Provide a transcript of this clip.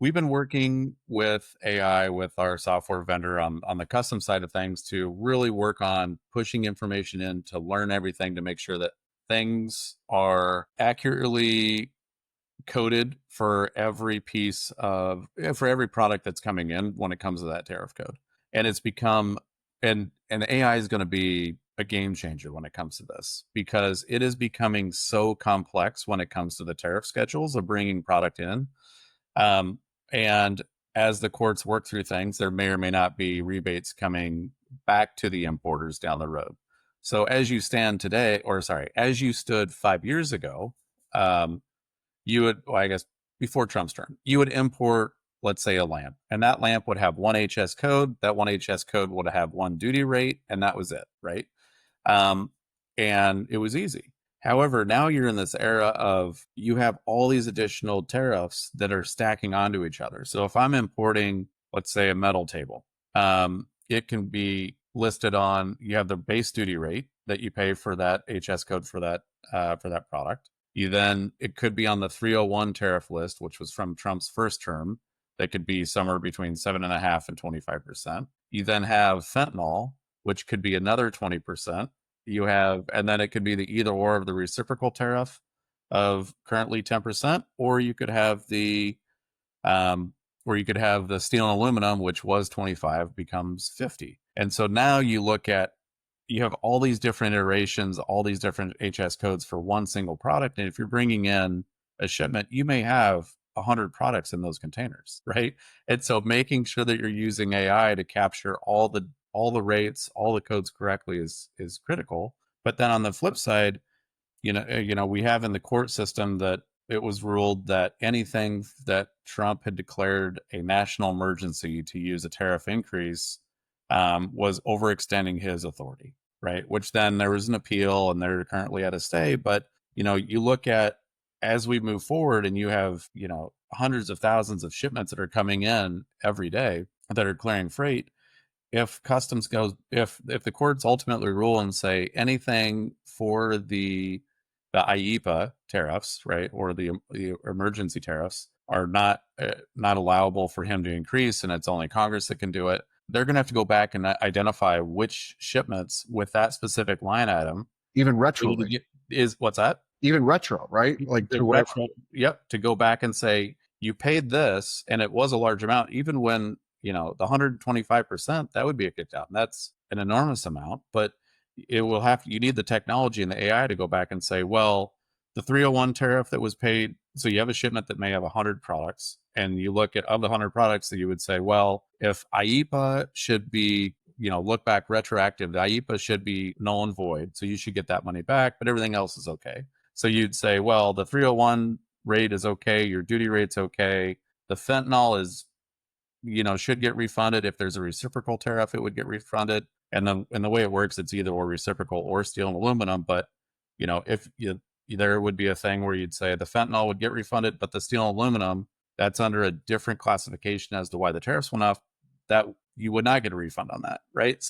We've been working with AI with our software vendor on the custom side of things to really work on pushing information in to learn everything to make sure that things are accurately coded for every piece of for every product that's coming in when it comes to that tariff code. And it's become and AI is going to be a game changer when it comes to this because it is becoming so complex when it comes to the tariff schedules of bringing product in. um, and as the courts work through things, there may or may not be rebates coming back to the importers down the road. So as you stand today, or sorry, as you stood 5 years ago, um, you would, well, I guess before Trump's term, you would import, let's say, a lamp, and that lamp would have one HS code. That one HS code would have one duty rate, and that was it, right? Um, and it was easy. However, now you're in this era of you have all these additional tariffs that are stacking onto each other. So if I'm importing, let's say, a metal table, it can be listed on. You have the base duty rate that you pay for that HS code for that product. You then it could be on the 301 tariff list, which was from Trump's first term. That could be somewhere between 7.5% and 25%. You then have fentanyl, which could be another 20%. You have, and then it could be the either or of the reciprocal tariff of currently 10%, or you could have um, the steel and aluminum, which was 25, becomes 50. And so now you have all these different iterations, all these different HS codes for one single product. And if you're bringing in a shipment, you may have 100 products in those containers, right? And so making sure that you're using AI to capture all the rates, all the codes correctly is critical. But then on the flip side, we have in the court system that it was ruled that anything that Trump had declared a national emergency to use a tariff increase was overextending his authority, right? Which then there was an appeal and they're currently at a stay. But, you look at as we move forward and you have, hundreds of thousands of shipments that are coming in every day that are clearing freight. If customs goes, if the courts ultimately rule and say anything for the IEPA tariffs, right, or the emergency tariffs are not allowable for him to increase, and it's only Congress that can do it, they're going to have to go back and identify which shipments with that specific line item Even really retroly, is what's that? even retro, right? Like The to whatever. retro, yep, to go back and say you paid this and it was a large amount, even when the 125%, that would be a kicked out. And that's an enormous amount, but you need the technology and the AI to go back and say, well, the 301 tariff that was paid, so you have a shipment that may have 100 products, and you look at of the 100 products that you would say, well, if IEPA should be look back retroactive, the IEPA should be null and void, so you should get that money back, but everything else is okay. So you'd say, well, the 301 rate is okay, your duty rate's okay, the fentanyl is, should get refunded. If there's a reciprocal tariff, it would get refunded. And the way it works, it's either or reciprocal or steel and aluminum. But if there would be a thing where you'd say the fentanyl would get refunded, but the steel and aluminum, that's under a different classification as to why the tariffs went up, that you would not get a refund on that, right?